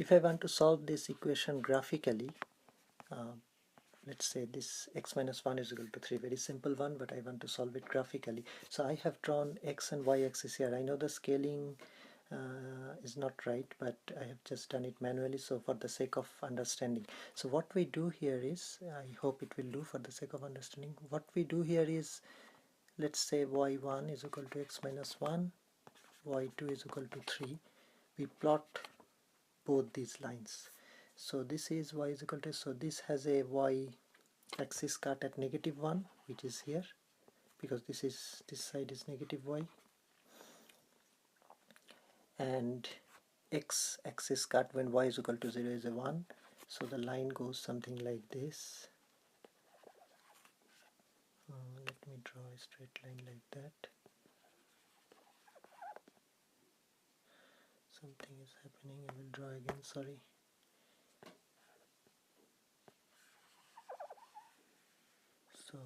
If I want to solve this equation graphically, let's say this x minus 1 is equal to 3, very simple one, but I want to solve it graphically. So I have drawn x and y axis here. I know the scaling is not right, but I have just done it manually, so for the sake of understanding. So what we do here is, I hope it will do for the sake of understanding, what we do here is, let's say y1 is equal to x minus 1, y2 is equal to 3. We plot both these lines. So this is y is equal to, so this has a y axis cut at -1, which is here, because this side is negative y, and x axis cut when y is equal to 0 is a 1. So the line goes something like this. Let me draw a straight line like that. Something is happening. I will draw again, sorry. So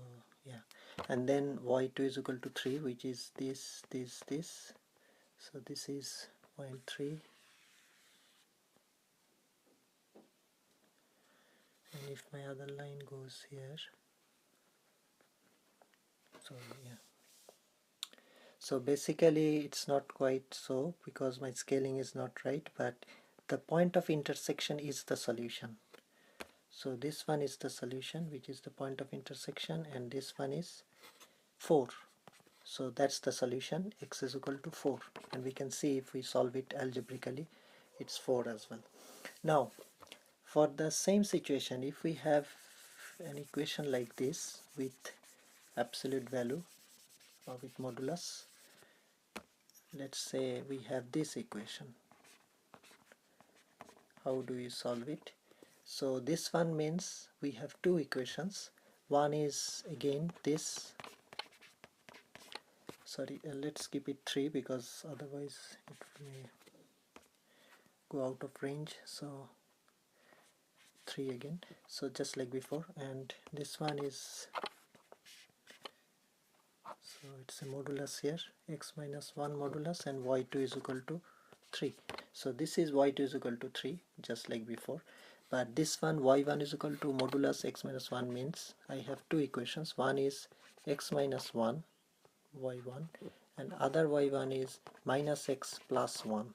yeah, and then y2 is equal to 3, which is this. So this is 0.3, and if my other line goes here, so yeah, so basically it's not quite so, because my scaling is not right, but the point of intersection is the solution. So this one is the solution, which is the point of intersection, and this one is 4. So that's the solution, x is equal to 4, and we can see if we solve it algebraically, it's 4 as well. Now for the same situation, if we have an equation like this with absolute value or with modulus, let's say we have this equation, how do we solve it? So this one means we have two equations. One is again this, sorry, let's keep it 3, because otherwise it may go out of range. So 3 again, so just like before, and this one is, so it's a modulus here, x minus 1 modulus, and y2 is equal to 3. So this is y2 is equal to 3, just like before, but this one y1 is equal to modulus x minus 1 means I have two equations. One is x minus 1 y1, and other y1 is minus x plus 1.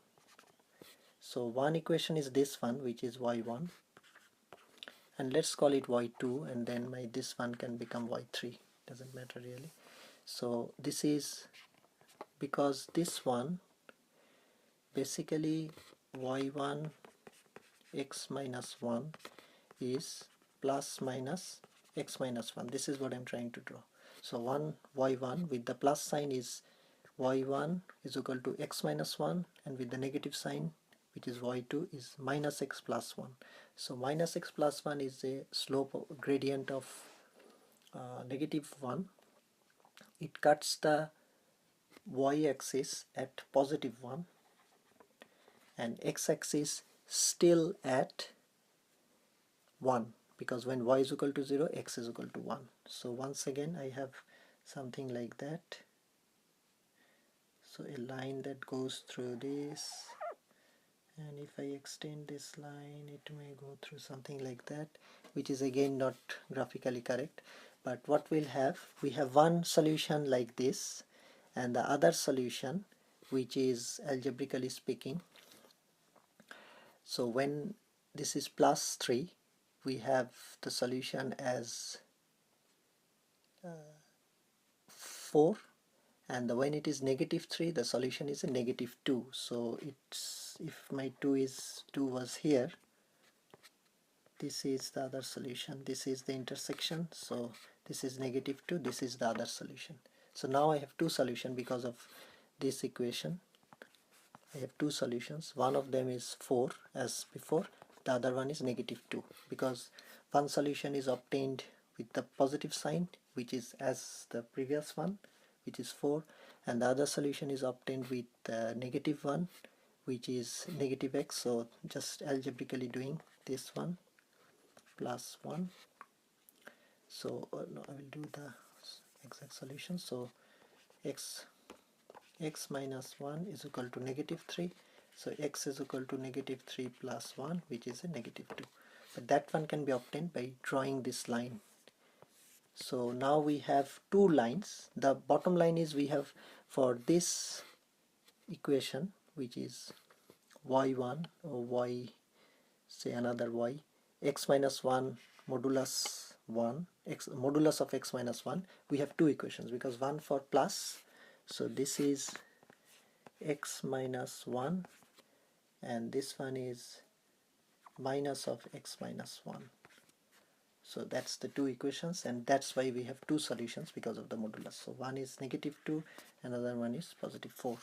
So one equation is this one, which is y1, and let's call it y2, and then this one can become y3, doesn't matter really. So this is, because this one basically y1 x minus 1 is plus minus x minus 1. This is what I'm trying to draw. So one y1 with the plus sign is y1 is equal to x minus 1, and with the negative sign, which is y2, is minus x plus 1. So minus x plus 1 is a slope gradient of -1. It cuts the y-axis at +1, and x-axis still at 1, because when y is equal to 0, x is equal to 1. So once again I have something like that. So a line that goes through this, and if I extend this line, it may go through something like that, which is again not graphically correct. But what we'll have, we have one solution like this, and the other solution, which is algebraically speaking, so when this is plus 3, we have the solution as 4, and when it is -3, the solution is a -2. So it's, if my 2 was here, this is the other solution, this is the intersection, so this is -2, this is the other solution. So now I have two solutions because of this equation. I have two solutions. One of them is 4 as before, the other one is -2, because one solution is obtained with the positive sign, which is as the previous one, which is 4, and the other solution is obtained with the -1, which is -x. So just algebraically doing this one plus 1. So no, I will do the exact solution. So x minus 1 is equal to -3. So x is equal to negative 3 plus 1, which is a negative 2. But that one can be obtained by drawing this line. So now we have two lines. The bottom line is we have for this equation, which is y1 or y, say another y, x minus 1 modulus 1, x modulus of x minus 1. We have two equations because one for plus, so this is x minus 1 and this one is minus of x minus 1. So that's the two equations, and that's why we have two solutions because of the modulus. So one is negative 2, another one is positive 4.